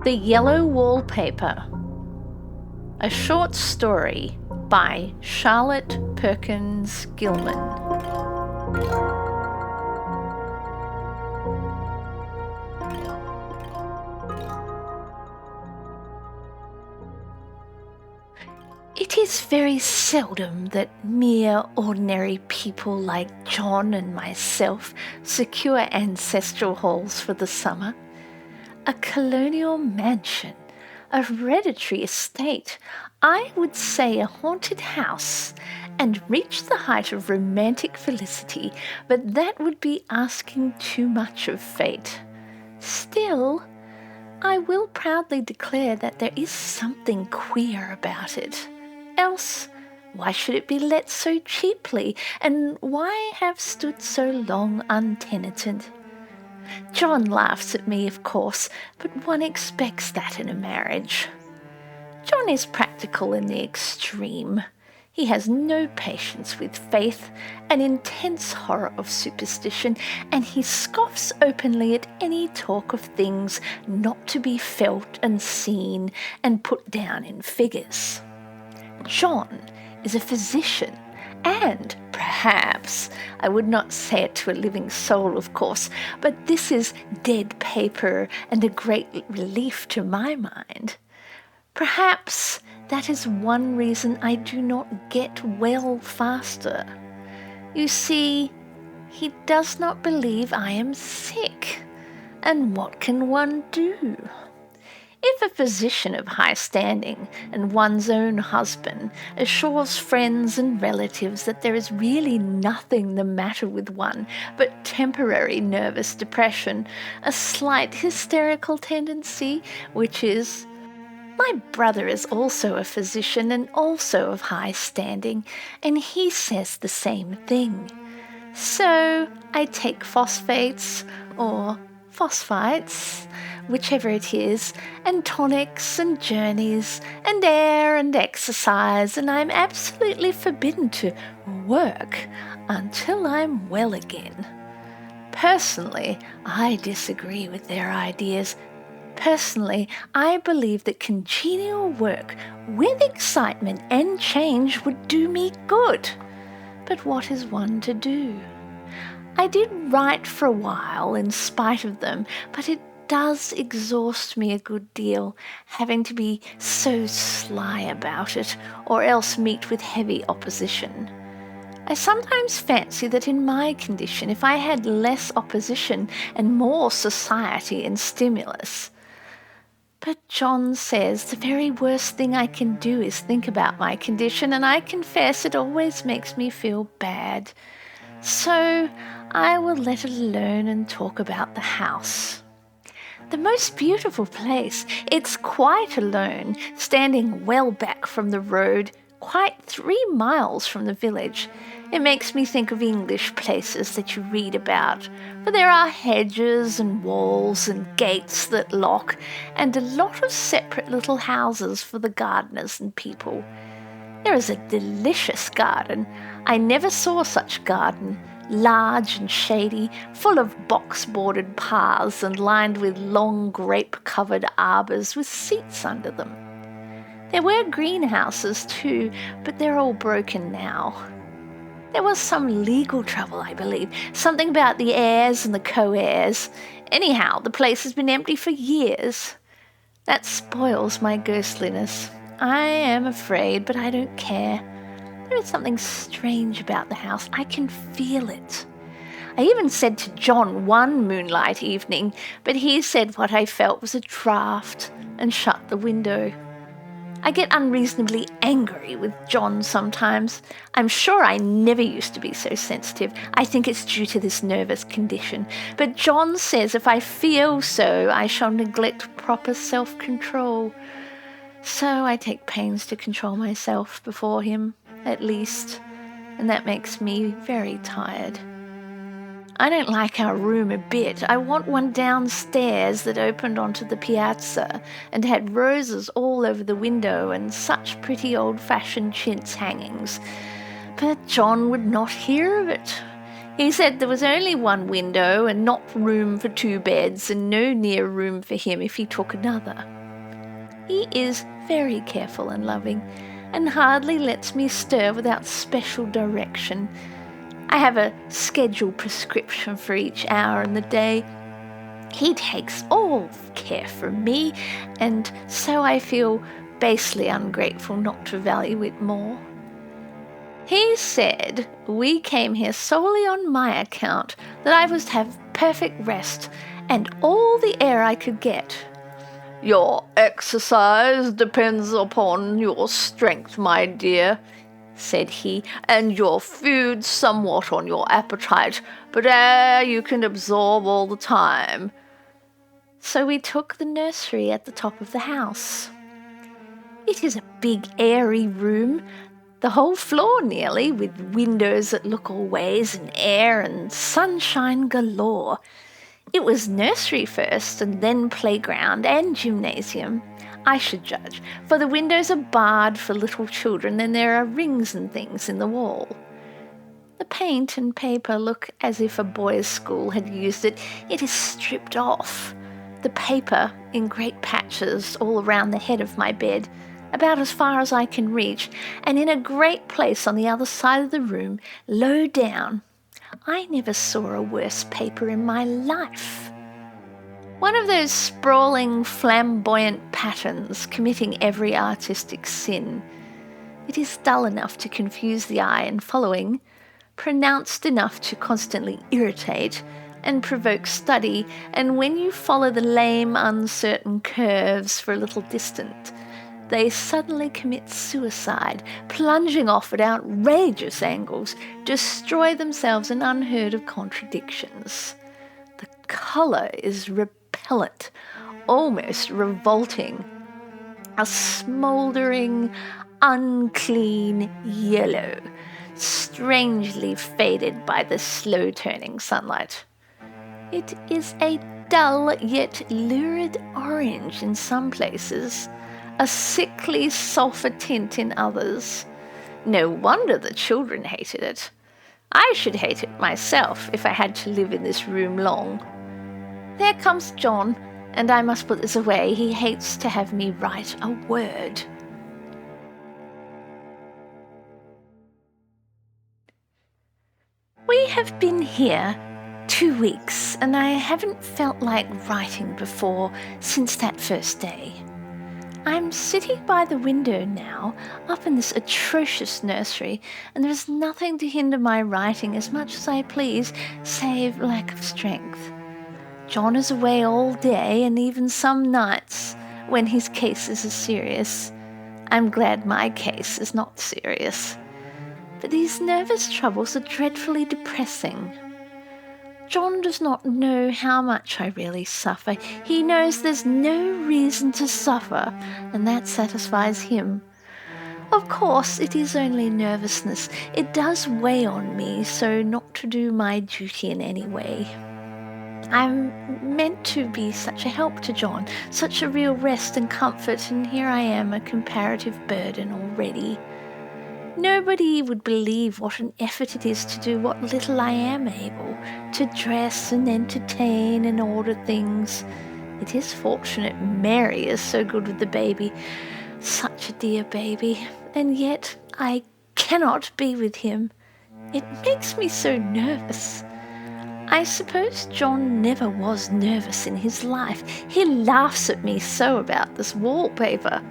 The Yellow Wallpaper, a short story by Charlotte Perkins Gillman. It is very seldom that mere ordinary people like John and myself secure ancestral halls for the summer. A colonial mansion, a hereditary estate, I would say a haunted house, and reach the height of romantic felicity, but that would be asking too much of fate. Still, I will proudly declare that there is something queer about it. Else, why should it be let so cheaply, and why have stood so long untenanted? John laughs at me, of course, but one expects that in a marriage. John is practical in the extreme. He has no patience with faith, an intense horror of superstition, and he scoffs openly at any talk of things not to be felt and seen and put down in figures. John is a physician, and perhaps, I would not say it to a living soul, of course, but this is dead paper and a great relief to my mind. Perhaps that is one reason I do not get well faster. You see, he does not believe I am sick, and what can one do? If a physician of high standing and one's own husband assures friends and relatives that there is really nothing the matter with one but temporary nervous depression, a slight hysterical tendency, which is... My brother is also a physician and also of high standing, and he says the same thing. So I take phosphates or phosphites, whichever it is, and tonics and journeys and air and exercise, and I'm absolutely forbidden to work until I'm well again. Personally, I disagree with their ideas. Personally, I believe that congenial work with excitement and change would do me good. But what is one to do? I did write for a while in spite of them, but it does exhaust me a good deal, having to be so sly about it, or else meet with heavy opposition. I sometimes fancy that in my condition, if I had less opposition and more society and stimulus. But John says the very worst thing I can do is think about my condition, and I confess it always makes me feel bad. So I will let it alone and talk about the house. The most beautiful place. It's quite alone, standing well back from the road, quite 3 miles from the village. It makes me think of English places that you read about, for there are hedges and walls and gates that lock, and a lot of separate little houses for the gardeners and people. There is a delicious garden. I never saw such garden. Large and shady, full of box-bordered paths and lined with long grape-covered arbours with seats under them. There were greenhouses too, but they're all broken now. There was some legal trouble, I believe, something about the heirs and the co-heirs. Anyhow, the place has been empty for years. That spoils my ghostliness. I am afraid, but I don't care. There is something strange about the house. I can feel it. I even said to John one moonlight evening, but he said what I felt was a draught and shut the window. I get unreasonably angry with John sometimes. I'm sure I never used to be so sensitive. I think it's due to this nervous condition. But John says if I feel so, I shall neglect proper self-control. So I take pains to control myself before him, at least, and that makes me very tired. I don't like our room a bit. I want one downstairs that opened onto the piazza and had roses all over the window and such pretty old-fashioned chintz hangings. But John would not hear of it. He said there was only one window and not room for 2 beds and no near room for him if he took another. He is very careful and loving and hardly lets me stir without special direction. I have a scheduled prescription for each hour in the day. He takes all care from me, and so I feel basely ungrateful not to value it more. He said we came here solely on my account, that I was to have perfect rest and all the air I could get. "Your exercise depends upon your strength, my dear," said he, "and your food somewhat on your appetite, but air you can absorb all the time." So we took the nursery at the top of the house. It is a big, airy room, the whole floor nearly, with windows that look all ways and air and sunshine galore. It was nursery first and then playground and gymnasium, I should judge, for the windows are barred for little children and there are rings and things in the wall. The paint and paper look as if a boys' school had used it. It is stripped off. The paper in great patches all around the head of my bed, about as far as I can reach, and in a great place on the other side of the room, low down. I never saw a worse paper in my life. One of those sprawling, flamboyant patterns committing every artistic sin. It is dull enough to confuse the eye and following, pronounced enough to constantly irritate and provoke study, and when you follow the lame, uncertain curves for a little distance, they suddenly commit suicide, plunging off at outrageous angles, destroy themselves in unheard of contradictions. The colour is repellent, almost revolting. A smouldering, unclean yellow, strangely faded by the slow-turning sunlight. It is a dull yet lurid orange in some places, a sickly sulphur tint in others. No wonder the children hated it. I should hate it myself if I had to live in this room long. There comes John, and I must put this away. He hates to have me write a word. We have been here 2 weeks, and I haven't felt like writing before since that first day. I'm sitting by the window now, up in this atrocious nursery, and there is nothing to hinder my writing as much as I please, save lack of strength. John is away all day and even some nights when his cases are serious. I'm glad my case is not serious. But these nervous troubles are dreadfully depressing. John does not know how much I really suffer. He knows there's no reason to suffer, and that satisfies him. Of course, it is only nervousness. It does weigh on me, so not to do my duty in any way. I'm meant to be such a help to John, such a real rest and comfort, and here I am, a comparative burden already. Nobody would believe what an effort it is to do what little I am able, to dress and entertain and order things. It is fortunate Mary is so good with the baby, such a dear baby, and yet I cannot be with him. It makes me so nervous. I suppose John never was nervous in his life. He laughs at me so about this wallpaper.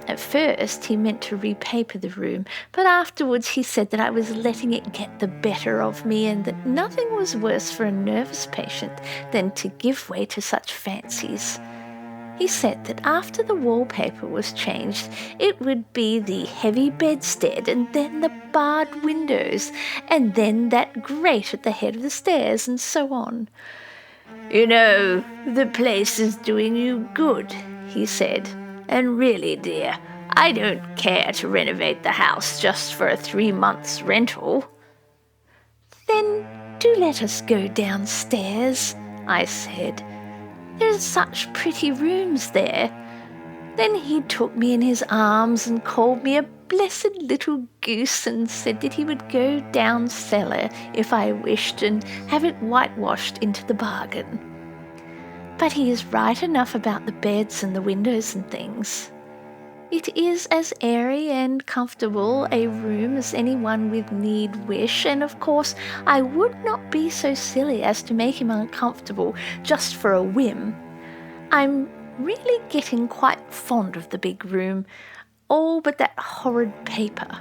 At first he meant to repaper the room, but afterwards he said that I was letting it get the better of me and that nothing was worse for a nervous patient than to give way to such fancies. He said that after the wallpaper was changed, it would be the heavy bedstead and then the barred windows and then that grate at the head of the stairs and so on. "You know, the place is doing you good," he said. "And really, dear, I don't care to renovate the house just for a 3 months' rental." "Then do let us go downstairs," I said. "There's such pretty rooms there." Then he took me in his arms and called me a blessed little goose and said that he would go down cellar if I wished and have it whitewashed into the bargain. But he is right enough about the beds and the windows and things. It is as airy and comfortable a room as anyone with need wish, and of course I would not be so silly as to make him uncomfortable just for a whim. I'm really getting quite fond of the big room, all but that horrid paper.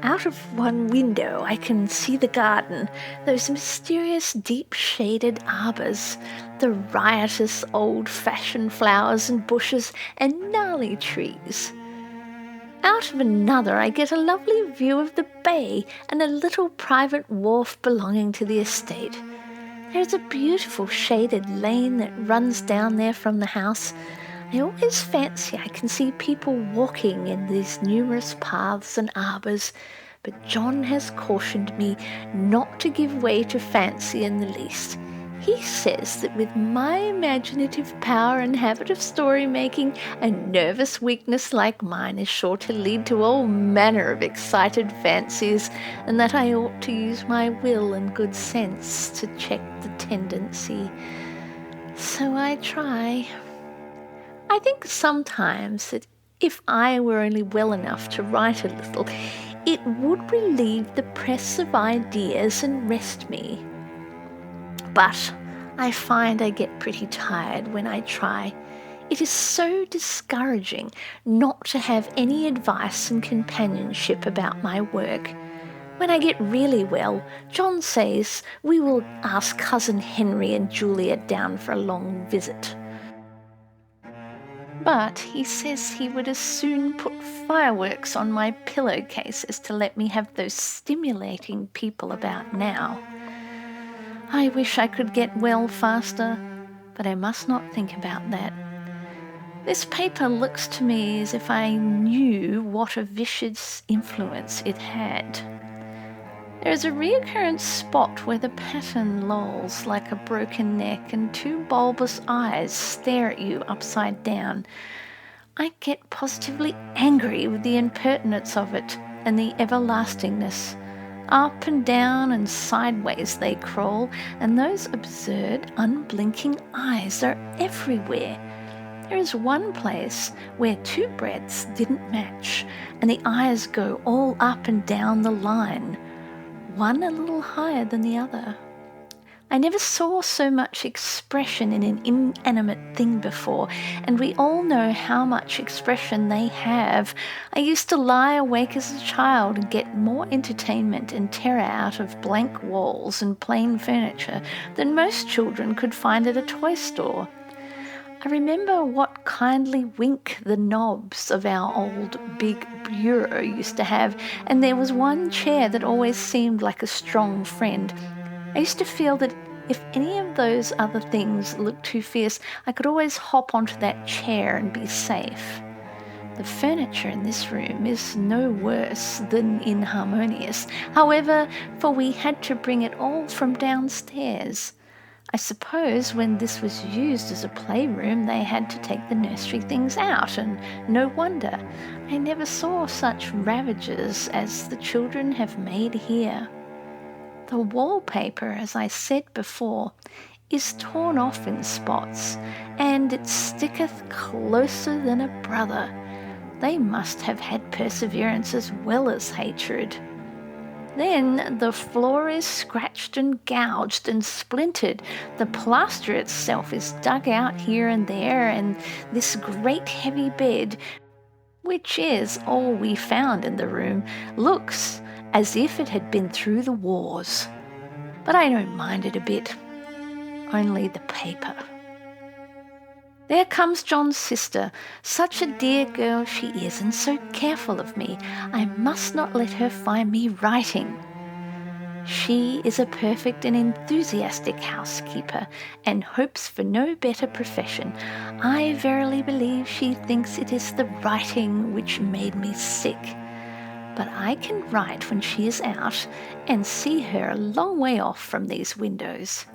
Out of one window I can see the garden, those mysterious deep-shaded arbours, the riotous old-fashioned flowers and bushes and gnarly trees. Out of another I get a lovely view of the bay and a little private wharf belonging to the estate. There is a beautiful shaded lane that runs down there from the house. I always fancy I can see people walking in these numerous paths and arbours, but John has cautioned me not to give way to fancy in the least. He says that with my imaginative power and habit of story-making, a nervous weakness like mine is sure to lead to all manner of excited fancies, and that I ought to use my will and good sense to check the tendency. So I try. I think sometimes that if I were only well enough to write a little, it would relieve the press of ideas and rest me. But I find I get pretty tired when I try. It is so discouraging not to have any advice and companionship about my work. When I get really well, John says we will ask Cousin Henry and Julia down for a long visit. But he says he would as soon put fireworks on my pillowcase as to let me have those stimulating people about now. I wish I could get well faster, but I must not think about that. This paper looks to me as if I knew what a vicious influence it had. There is a recurrent spot where the pattern lolls like a broken neck and two bulbous eyes stare at you upside down. I get positively angry with the impertinence of it and the everlastingness. Up and down and sideways they crawl, and those absurd, unblinking eyes are everywhere. There is one place where two breadths didn't match, and the eyes go all up and down the line, one a little higher than the other. I never saw so much expression in an inanimate thing before, and we all know how much expression they have. I used to lie awake as a child and get more entertainment and terror out of blank walls and plain furniture than most children could find at a toy store. I remember what kindly wink the knobs of our old big bureau used to have, and there was one chair that always seemed like a strong friend. I used to feel that if any of those other things looked too fierce, I could always hop onto that chair and be safe. The furniture in this room is no worse than inharmonious, however, for we had to bring it all from downstairs. I suppose when this was used as a playroom, they had to take the nursery things out, and no wonder. I never saw such ravages as the children have made here. The wallpaper, as I said before, is torn off in spots, and it sticketh closer than a brother. They must have had perseverance as well as hatred. Then the floor is scratched and gouged and splintered. The plaster itself is dug out here and there, and this great heavy bed, which is all we found in the room, looks as if it had been through the wars. But I don't mind it a bit. Only the paper. There comes John's sister. Such a dear girl she is, and so careful of me. I must not let her find me writing. She is a perfect and enthusiastic housekeeper, and hopes for no better profession. I verily believe she thinks it is the writing which made me sick. But I can write when she is out, and see her a long way off from these windows.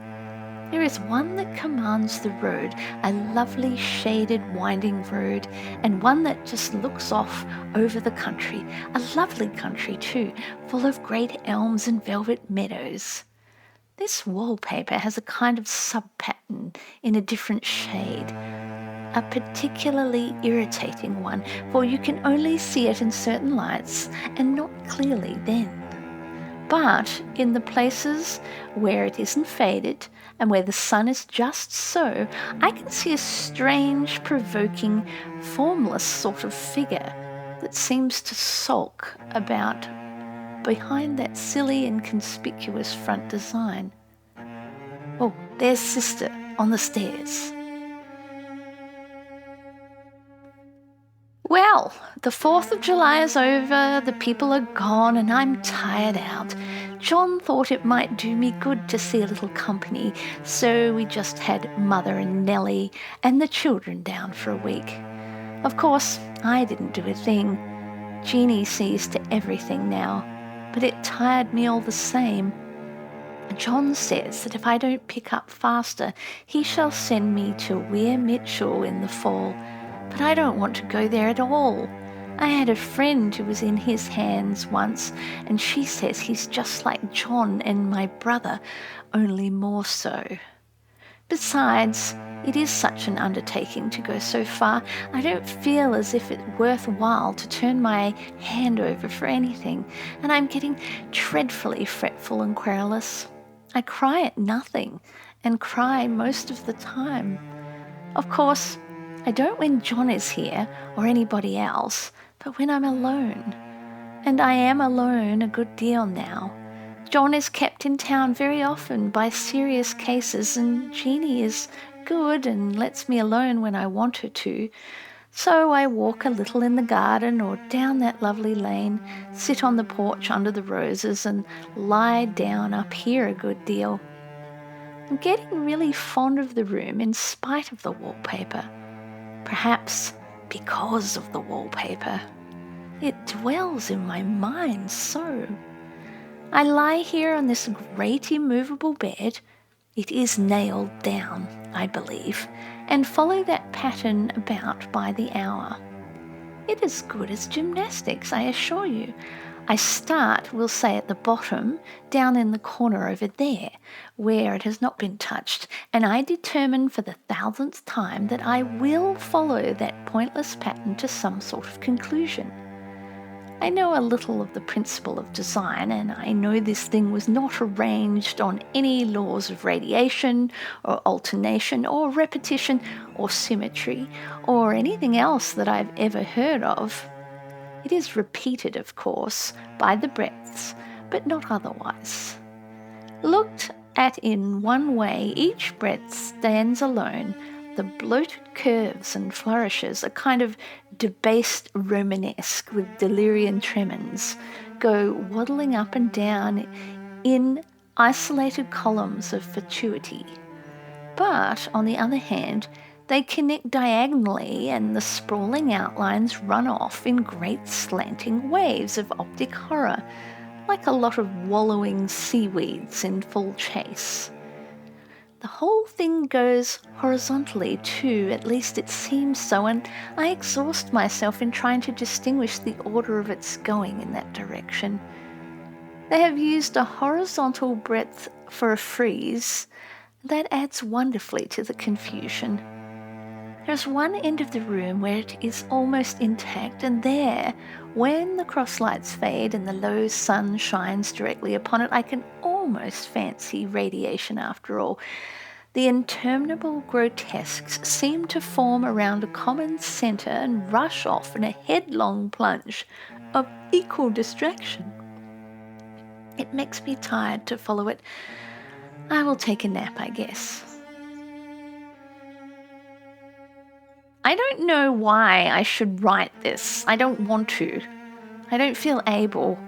There is one that commands the road, a lovely shaded winding road, and one that just looks off over the country, a lovely country too, full of great elms and velvet meadows. This wallpaper has a kind of sub-pattern in a different shade, a particularly irritating one, for you can only see it in certain lights and not clearly then. But in the places where it isn't faded and where the sun is just so, I can see a strange, provoking, formless sort of figure that seems to sulk about behind that silly and conspicuous front design. Oh, there's Sister on the stairs. Well, the 4th of July is over, the people are gone, and I'm tired out. John thought it might do me good to see a little company, so we just had Mother and Nellie and the children down for a week. Of course, I didn't do a thing. Jeannie sees to everything now, but it tired me all the same. John says that if I don't pick up faster, he shall send me to Weir Mitchell in the fall. But I don't want to go there at all. I had a friend who was in his hands once, and she says he's just like John and my brother, only more so. Besides, it is such an undertaking to go so far. I don't feel as if it's worthwhile to turn my hand over for anything, and I'm getting dreadfully fretful and querulous. I cry at nothing, and cry most of the time. Of course, I don't when John is here or anybody else, but when I'm alone. And I am alone a good deal now. John is kept in town very often by serious cases, and Jeannie is good and lets me alone when I want her to. So I walk a little in the garden or down that lovely lane, sit on the porch under the roses, and lie down up here a good deal. I'm getting really fond of the room in spite of the wallpaper. Perhaps because of the wallpaper. It dwells in my mind so. I lie here on this great immovable bed, it is nailed down, I believe, and follow that pattern about by the hour. It is good as gymnastics, I assure you. I start, we'll say at the bottom, down in the corner over there, where it has not been touched, and I determine for the 1000th time that I will follow that pointless pattern to some sort of conclusion. I know a little of the principle of design, and I know this thing was not arranged on any laws of radiation, or alternation, or repetition, or symmetry, or anything else that I've ever heard of. It is repeated, of course, by the breadths, but not otherwise. Looked at in one way, each breadth stands alone. The bloated curves and flourishes, a kind of debased Romanesque with delirium tremens, go waddling up and down in isolated columns of fatuity. But, on the other hand, they connect diagonally, and the sprawling outlines run off in great slanting waves of optic horror, like a lot of wallowing seaweeds in full chase. The whole thing goes horizontally too, at least it seems so, and I exhaust myself in trying to distinguish the order of its going in that direction. They have used a horizontal breadth for a frieze. That adds wonderfully to the confusion. There's one end of the room where it is almost intact, and there, when the cross-lights fade and the low sun shines directly upon it, I can almost fancy radiation after all. The interminable grotesques seem to form around a common centre and rush off in a headlong plunge of equal distraction. It makes me tired to follow it. I will take a nap, I guess. I don't know why I should write this. I don't want to. I don't feel able.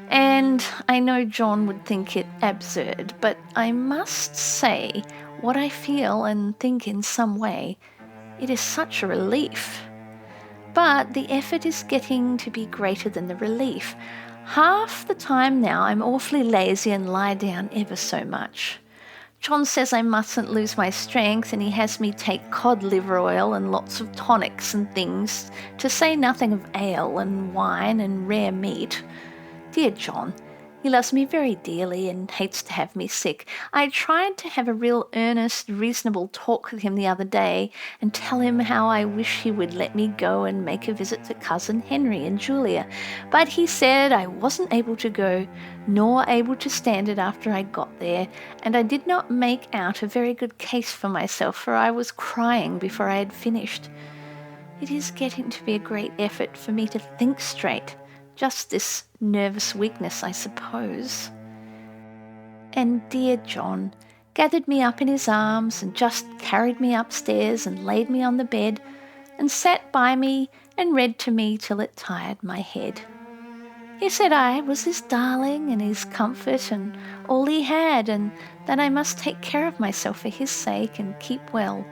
And I know John would think it absurd, but I must say what I feel and think in some way. It is such a relief. But the effort is getting to be greater than the relief. Half the time now I'm awfully lazy and lie down ever so much. John says I mustn't lose my strength, and he has me take cod liver oil and lots of tonics and things, to say nothing of ale and wine and rare meat. Dear John, he loves me very dearly and hates to have me sick. I tried to have a real earnest, reasonable talk with him the other day and tell him how I wish he would let me go and make a visit to Cousin Henry and Julia, but he said I wasn't able to go, nor able to stand it after I got there, and I did not make out a very good case for myself, for I was crying before I had finished. It is getting to be a great effort for me to think straight. Just this nervous weakness, I suppose. And dear John gathered me up in his arms and just carried me upstairs and laid me on the bed and sat by me and read to me till it tired my head. He said I was his darling and his comfort and all he had, and that I must take care of myself for his sake and keep well.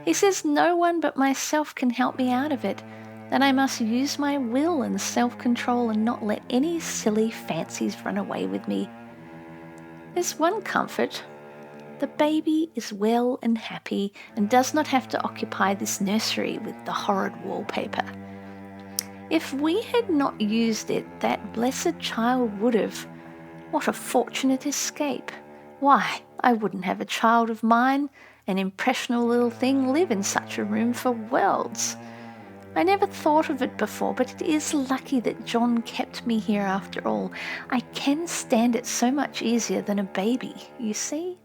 He says no one but myself can help me out of it, that I must use my will and self-control and not let any silly fancies run away with me. There's one comfort. The baby is well and happy and does not have to occupy this nursery with the horrid wallpaper. If we had not used it, that blessed child would have. What a fortunate escape. Why, I wouldn't have a child of mine, an impressionable little thing, live in such a room for worlds. I never thought of it before, but it is lucky that John kept me here after all. I can stand it so much easier than a baby, you see.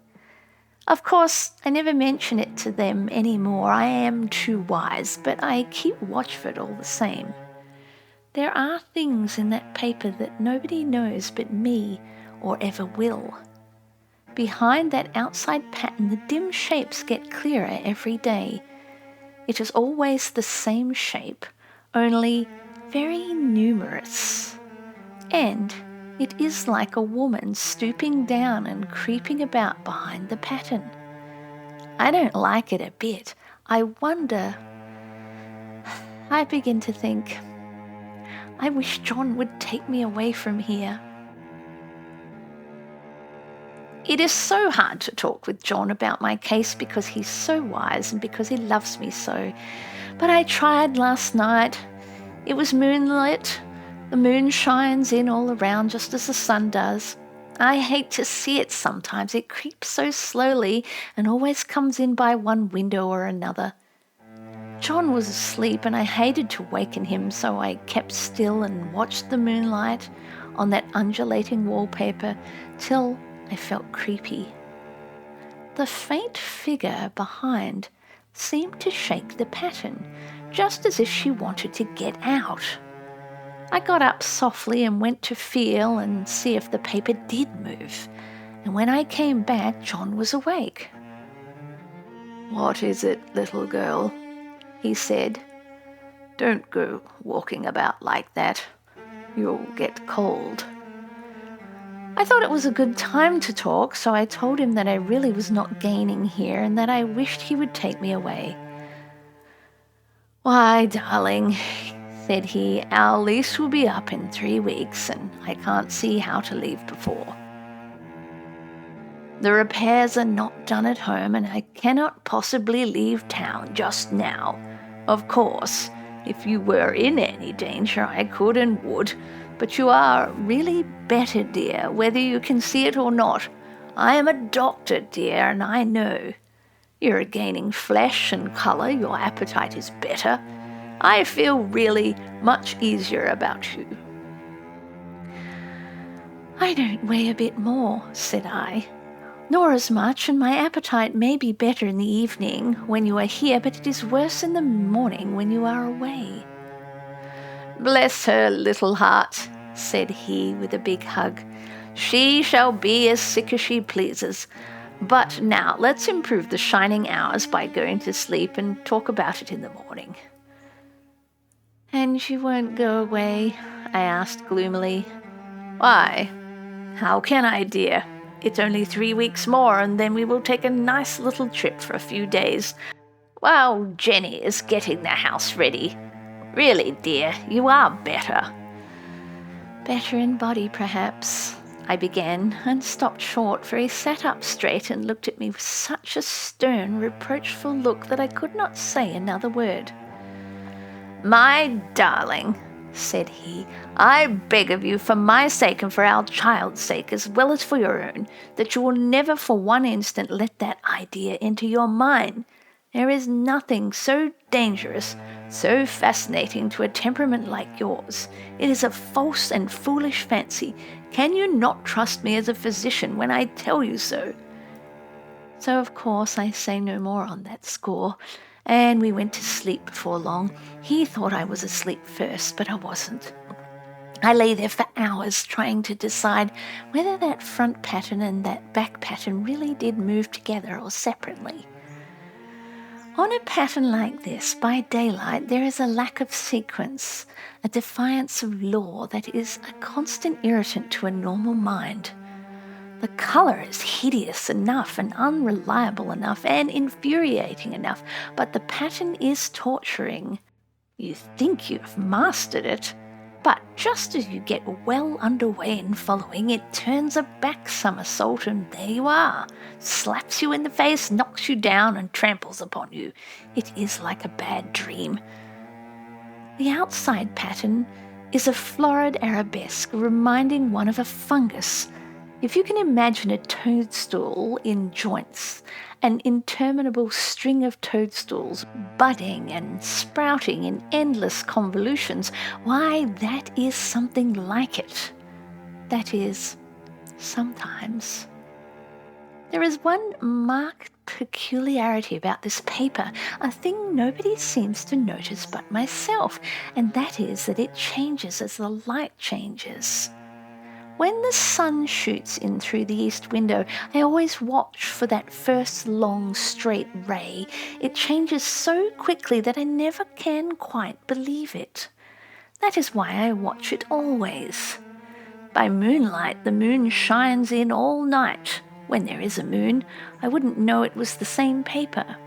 Of course, I never mention it to them any more. I am too wise, but I keep watch of it all the same. There are things in that paper that nobody knows but me or ever will. Behind that outside pattern, the dim shapes get clearer every day. It is always the same shape, only very numerous. And it is like a woman stooping down and creeping about behind the pattern. I don't like it a bit. I wonder. I begin to think, I wish John would take me away from here. It is so hard to talk with John about my case because he's so wise and because he loves me so. But I tried last night. It was moonlit. The moon shines in all around just as the sun does. I hate to see it sometimes. It creeps so slowly and always comes in by one window or another. John was asleep and I hated to waken him, so I kept still and watched the moonlight on that undulating wallpaper till I felt creepy. The faint figure behind seemed to shake the pattern, just as if she wanted to get out. I got up softly and went to feel and see if the paper did move, and when I came back, John was awake. "What is it, little girl?" he said. "Don't go walking about like that. You'll get cold." I thought it was a good time to talk, so I told him that I really was not gaining here and that I wished he would take me away. "Why, darling," said he, "our lease will be up in 3 weeks and I can't see how to leave before. The repairs are not done at home and I cannot possibly leave town just now. Of course, if you were in any danger I could and would, but you are really better, dear, whether you can see it or not. I am a doctor, dear, and I know. You're gaining flesh and colour, your appetite is better. I feel really much easier about you." "I don't weigh a bit more," said I. "Nor as much, and my appetite may be better in the evening when you are here, but it is worse in the morning when you are away." "Bless her little heart," said he with a big hug. "She shall be as sick as she pleases. But now let's improve the shining hours by going to sleep and talk about it in the morning." "And you won't go away?" I asked gloomily. "Why? How can I, dear? It's only 3 weeks more, and then we will take a nice little trip for a few days while Jenny is getting the house ready. Really, dear, you are better." "Better in body, perhaps. I began, and stopped short, for he sat up straight and looked at me with such a stern, reproachful look that I could not say another word. "My darling," said he, "I beg of you, for my sake and for our child's sake, as well as for your own, that you will never for one instant let that idea enter your mind. There is nothing so dangerous, so fascinating to a temperament like yours. It is a false and foolish fancy. Can you not trust me as a physician when I tell you so?" So, of course, I say no more on that score, and we went to sleep before long. He thought I was asleep first, but I wasn't. I lay there for hours trying to decide whether that front pattern and that back pattern really did move together or separately. On a pattern like this, by daylight, there is a lack of sequence, a defiance of law that is a constant irritant to a normal mind. The colour is hideous enough and unreliable enough and infuriating enough, but the pattern is torturing. You think you've mastered it, but just as you get well underway in following, it turns a back somersault and there you are, slaps you in the face, knocks you down and tramples upon you. It is like a bad dream. The outside pattern is a florid arabesque reminding one of a fungus. If you can imagine a toadstool in joints, an interminable string of toadstools budding and sprouting in endless convolutions, why, that is something like it. That is, sometimes. There is one marked peculiarity about this paper, a thing nobody seems to notice but myself, and that is that it changes as the light changes. When the sun shoots in through the east window, I always watch for that first long straight ray. It changes so quickly that I never can quite believe it. That is why I watch it always. By moonlight, the moon shines in all night. When there is a moon, I wouldn't know it was the same paper.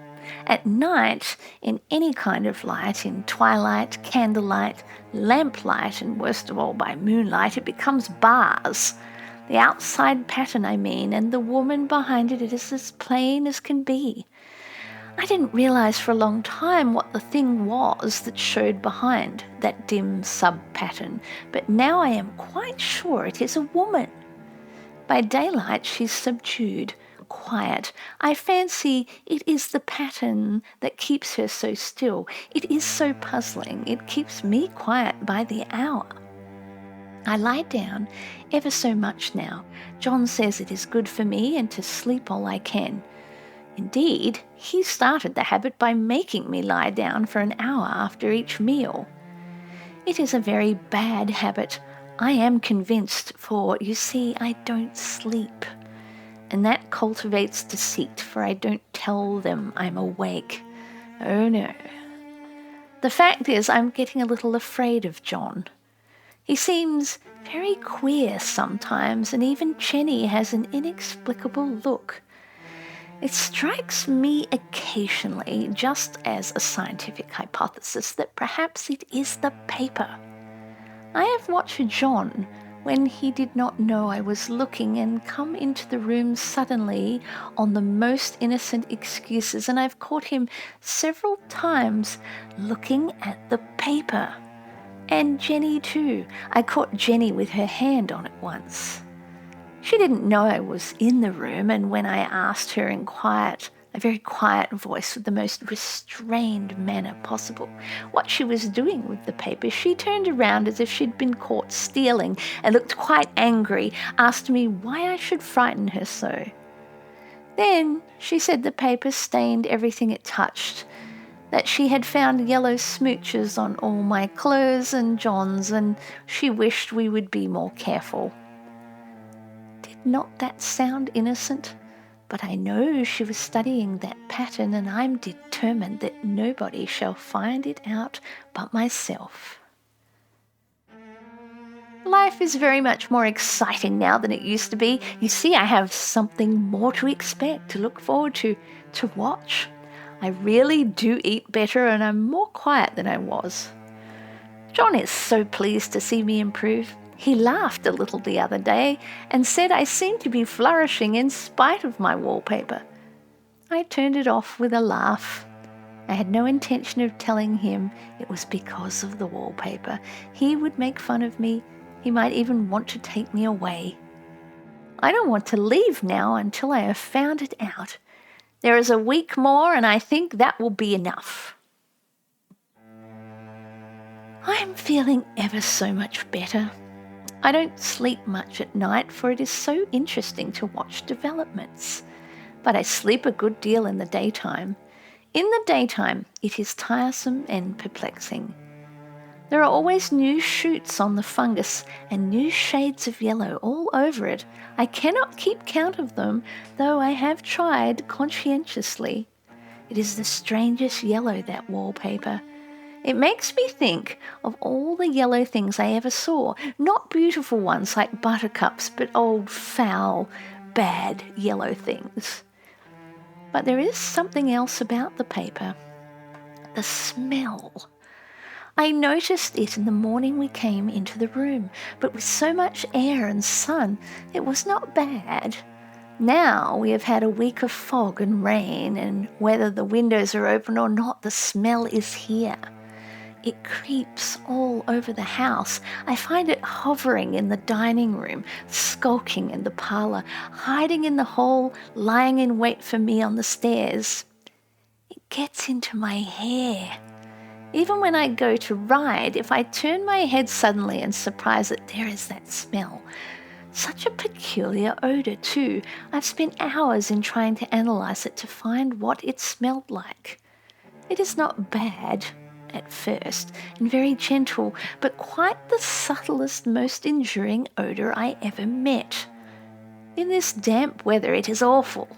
At night, in any kind of light, in twilight, candlelight, lamplight, and worst of all by moonlight, it becomes bars. The outside pattern, I mean, and the woman behind it is as plain as can be. I didn't realize for a long time what the thing was that showed behind that dim sub-pattern, but now I am quite sure it is a woman. By daylight she's subdued, quiet. I fancy it is the pattern that keeps her so still. It is so puzzling. It keeps me quiet by the hour. I lie down ever so much now. John says it is good for me and to sleep all I can. Indeed, he started the habit by making me lie down for an hour after each meal. It is a very bad habit, I am convinced, for, you see, I don't sleep. And that cultivates deceit, for I don't tell them I'm awake. Oh no. The fact is, I'm getting a little afraid of John. He seems very queer sometimes, and even Jenny has an inexplicable look. It strikes me occasionally, just as a scientific hypothesis, that perhaps it is the paper. I have watched John when he did not know I was looking and come into the room suddenly on the most innocent excuses, and I've caught him several times looking at the paper. And Jenny too. I caught Jenny with her hand on it once. She didn't know I was in the room, and when I asked her in a very quiet voice with the most restrained manner possible, what she was doing with the paper, she turned around as if she'd been caught stealing and looked quite angry, asked me why I should frighten her so. Then she said the paper stained everything it touched, that she had found yellow smooches on all my clothes and John's, and she wished we would be more careful. Did not that sound innocent? But I know she was studying that pattern, and I'm determined that nobody shall find it out but myself. Life is very much more exciting now than it used to be. You see, I have something more to expect, to look forward to watch. I really do eat better, and I'm more quiet than I was. John is so pleased to see me improve. He laughed a little the other day and said I seemed to be flourishing in spite of my wallpaper. I turned it off with a laugh. I had no intention of telling him it was because of the wallpaper. He would make fun of me. He might even want to take me away. I don't want to leave now until I have found it out. There is a week more, and I think that will be enough. I'm feeling ever so much better. I don't sleep much at night, for it is so interesting to watch developments. But I sleep a good deal in the daytime. In the daytime, it is tiresome and perplexing. There are always new shoots on the fungus and new shades of yellow all over it. I cannot keep count of them, though I have tried conscientiously. It is the strangest yellow, that wallpaper. It makes me think of all the yellow things I ever saw, not beautiful ones like buttercups, but old, foul, bad yellow things. But there is something else about the paper. The smell. I noticed it in the morning we came into the room, but with so much air and sun, it was not bad. Now we have had a week of fog and rain, and whether the windows are open or not, the smell is here. It creeps all over the house. I find it hovering in the dining room, skulking in the parlour, hiding in the hall, lying in wait for me on the stairs. It gets into my hair. Even when I go to ride, if I turn my head suddenly and surprise it, there is that smell. Such a peculiar odour too. I've spent hours in trying to analyse it to find what it smelled like. It is not bad at first, and very gentle, but quite the subtlest, most enduring odour I ever met. In this damp weather it is awful.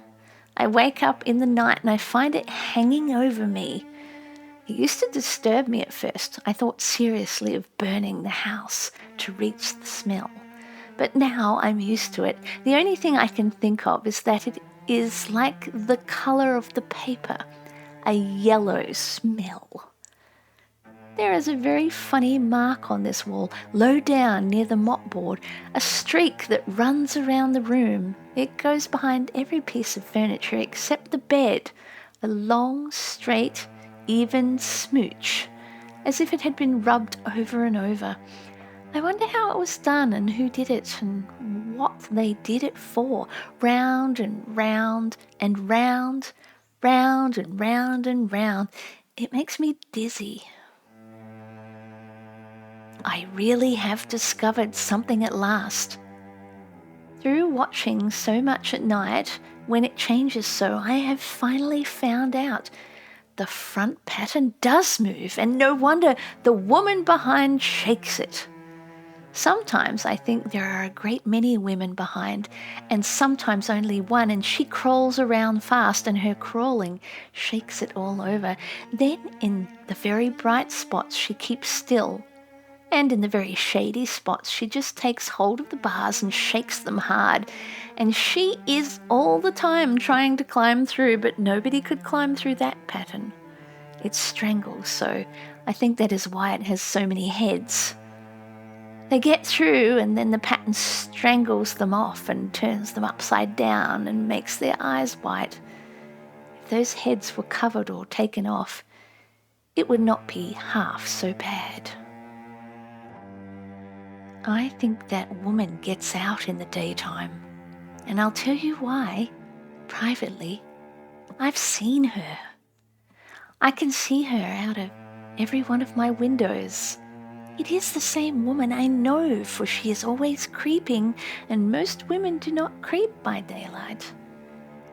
I wake up in the night and I find it hanging over me. It used to disturb me at first. I thought seriously of burning the house to reach the smell. But now I'm used to it. The only thing I can think of is that it is like the colour of the paper, a yellow smell. There is a very funny mark on this wall, low down near the mopboard, a streak that runs around the room. It goes behind every piece of furniture except the bed, a long, straight, even smooch, as if it had been rubbed over and over. I wonder how it was done and who did it and what they did it for. Round and round and round, round and round and round. It makes me dizzy. I really have discovered something at last. Through watching so much at night, when it changes so, I have finally found out the front pattern does move, and no wonder the woman behind shakes it. Sometimes I think there are a great many women behind, and sometimes only one, and she crawls around fast, and her crawling shakes it all over. Then in the very bright spots she keeps still, and in the very shady spots she just takes hold of the bars and shakes them hard. And she is all the time trying to climb through, but nobody could climb through that pattern. It strangles so. I think that is why it has so many heads. They get through, and then the pattern strangles them off and turns them upside down and makes their eyes white. If those heads were covered or taken off, it would not be half so bad. I think that woman gets out in the daytime, and I'll tell you why, privately. I've seen her. I can see her out of every one of my windows. It is the same woman, I know, for she is always creeping, and most women do not creep by daylight.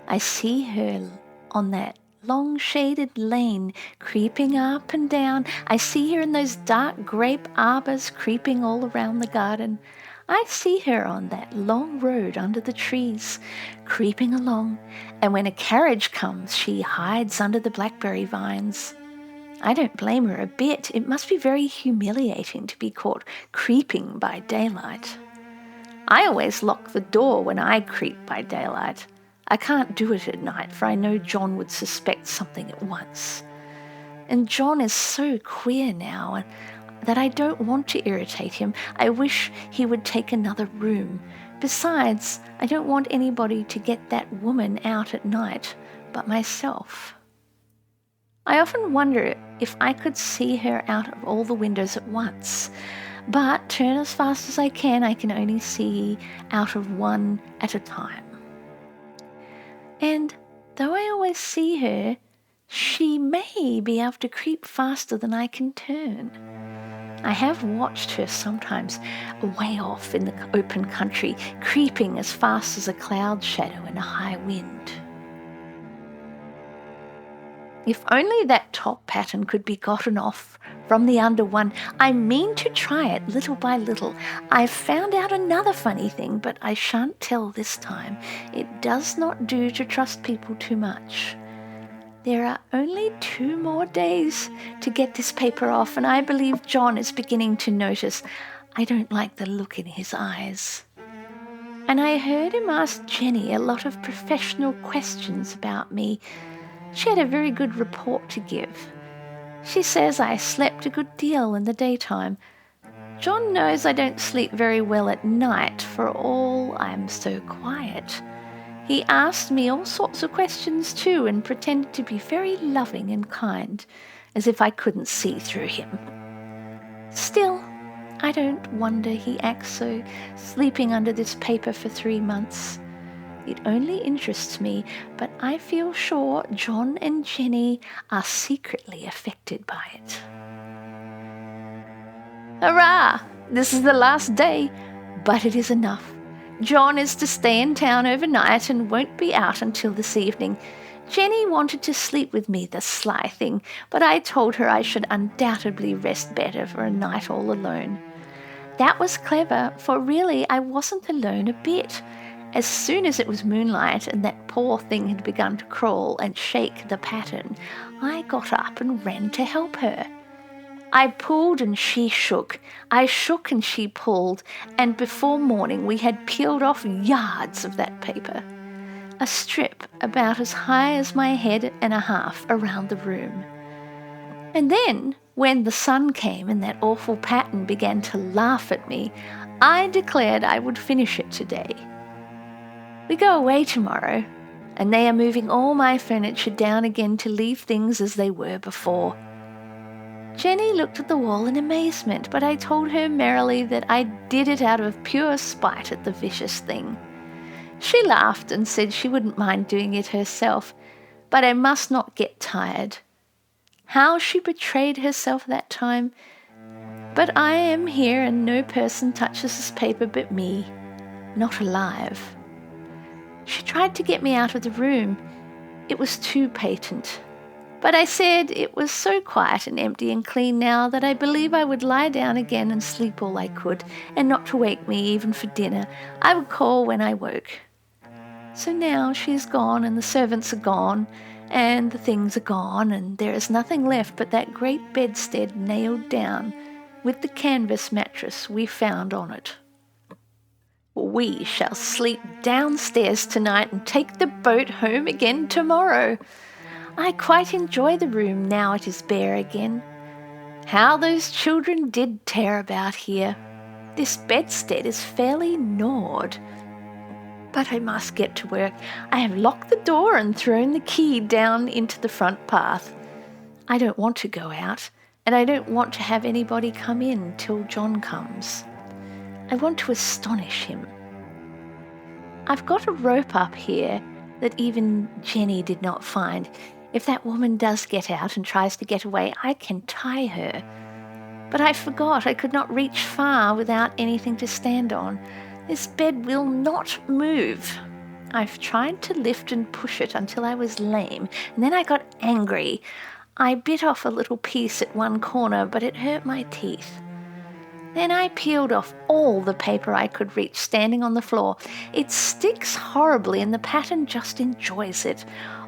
I see her on that long shaded lane, creeping up and down. I see her in those dark grape arbors, creeping all around the garden. I see her on that long road under the trees, creeping along, and when a carriage comes, she hides under the blackberry vines. I don't blame her a bit. It must be very humiliating to be caught creeping by daylight. I always lock the door when I creep by daylight. I can't do it at night, for I know John would suspect something at once. And John is so queer now, and that I don't want to irritate him. I wish he would take another room. Besides, I don't want anybody to get that woman out at night but myself. I often wonder if I could see her out of all the windows at once, but turn as fast as I can only see out of one at a time. And though I always see her, she may be able to creep faster than I can turn. I have watched her sometimes way off in the open country, creeping as fast as a cloud shadow in a high wind. If only that top pattern could be gotten off from the under one. I mean to try it little by little. I've found out another funny thing, but I shan't tell this time. It does not do to trust people too much. There are only 2 more days to get this paper off, and I believe John is beginning to notice. I don't like the look in his eyes. And I heard him ask Jenny a lot of professional questions about me. She had a very good report to give. She says I slept a good deal in the daytime. John knows I don't sleep very well at night, for all I'm so quiet. He asked me all sorts of questions too, and pretended to be very loving and kind, as if I couldn't see through him. Still, I don't wonder he acts so, sleeping under this paper for 3 months. It only interests me, but I feel sure John and Jenny are secretly affected by it. Hurrah! This is the last day, but it is enough. John is to stay in town overnight and won't be out until this evening. Jenny wanted to sleep with me, the sly thing, but I told her I should undoubtedly rest better for a night all alone. That was clever, for really I wasn't alone a bit. As soon as it was moonlight and that poor thing had begun to crawl and shake the pattern, I got up and ran to help her. I pulled and she shook. I shook and she pulled, and before morning we had peeled off yards of that paper. A strip about as high as my head and a half around the room. And then, when the sun came and that awful pattern began to laugh at me, I declared I would finish it today. We go away tomorrow, and they are moving all my furniture down again to leave things as they were before. Jenny looked at the wall in amazement, but I told her merrily that I did it out of pure spite at the vicious thing. She laughed and said she wouldn't mind doing it herself, but I must not get tired. How she betrayed herself that time! But I am here, and no person touches this paper but me, not alive. She tried to get me out of the room. It was too patent. But I said it was so quiet and empty and clean now that I believe I would lie down again and sleep all I could, and not to wake me even for dinner. I would call when I woke. So now she is gone, and the servants are gone, and the things are gone, and there is nothing left but that great bedstead nailed down, with the canvas mattress we found on it. We shall sleep downstairs tonight and take the boat home again tomorrow. I quite enjoy the room now it is bare again. How those children did tear about here. This bedstead is fairly gnawed. But I must get to work. I have locked the door and thrown the key down into the front path. I don't want to go out, and I don't want to have anybody come in till John comes. I want to astonish him. I've got a rope up here that even Jenny did not find. If that woman does get out and tries to get away, I can tie her. But I forgot I could not reach far without anything to stand on. This bed will not move. I've tried to lift and push it until I was lame, and then I got angry. I bit off a little piece at one corner, but it hurt my teeth. Then I peeled off all the paper I could reach, standing on the floor. It sticks horribly, and the pattern just enjoys it.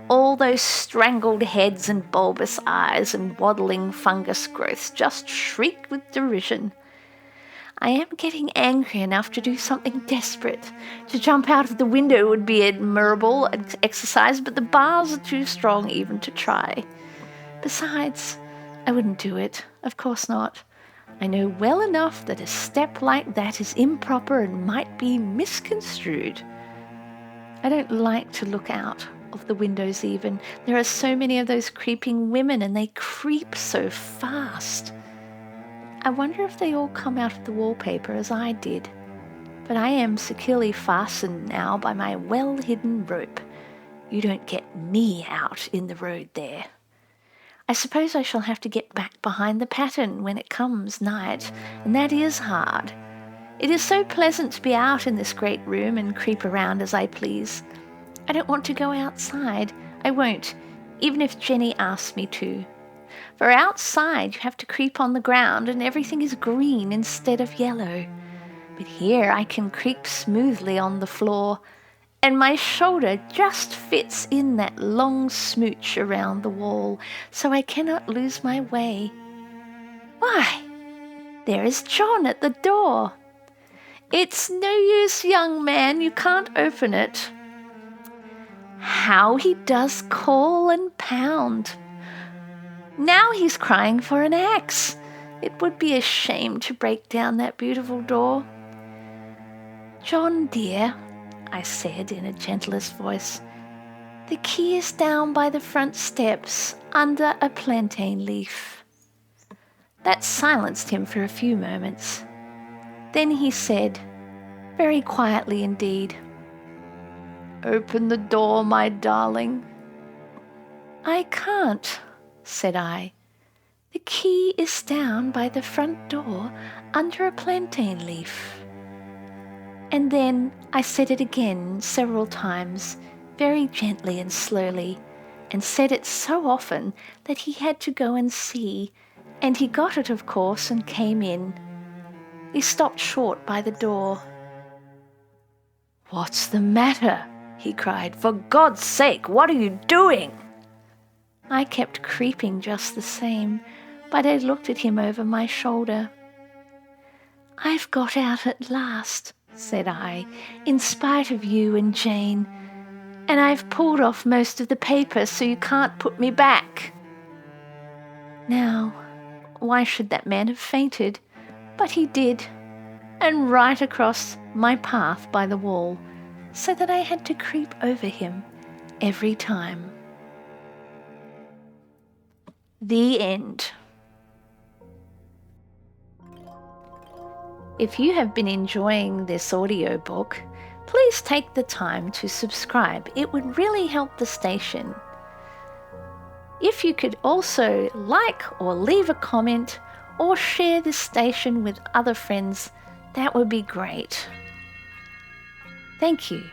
All those strangled heads and bulbous eyes and waddling fungus growths just shriek with derision. I am getting angry enough to do something desperate. To jump out of the window would be admirable exercise, but the bars are too strong even to try. Besides, I wouldn't do it. Of course not. I know well enough that a step like that is improper and might be misconstrued. I don't like to look out of the windows even. There are so many of those creeping women and they creep so fast. I wonder if they all come out of the wallpaper as I did. But I am securely fastened now by my well-hidden rope. You don't get me out in the road there. I suppose I shall have to get back behind the pattern when it comes night, and that is hard. It is so pleasant to be out in this great room and creep around as I please. I don't want to go outside. I won't, even if Jenny asks me to. For outside you have to creep on the ground and everything is green instead of yellow. But here I can creep smoothly on the floor, and my shoulder just fits in that long smooch around the wall, so I cannot lose my way. Why, there is John at the door. It's no use, young man, you can't open it. How he does call and pound. Now he's crying for an axe. It would be a shame to break down that beautiful door. John, dear, I said in a gentlest voice, the key is down by the front steps under a plantain leaf. That silenced him for a few moments. Then he said, very quietly indeed, open the door, my darling. I can't, said I. The key is down by the front door under a plantain leaf. And then I said it again several times, very gently and slowly, and said it so often that he had to go and see, and he got it, of course, and came in. He stopped short by the door. What's the matter? He cried. For God's sake, what are you doing? I kept creeping just the same, but I looked at him over my shoulder. I've got out at last, said I, in spite of you and Jane, and I've pulled off most of the paper so you can't put me back. Now, why should that man have fainted? But he did, and right across my path by the wall, so that I had to creep over him every time. The end. If you have been enjoying this audiobook, please take the time to subscribe. It would really help the station. If you could also like or leave a comment or share this station with other friends, that would be great. Thank you.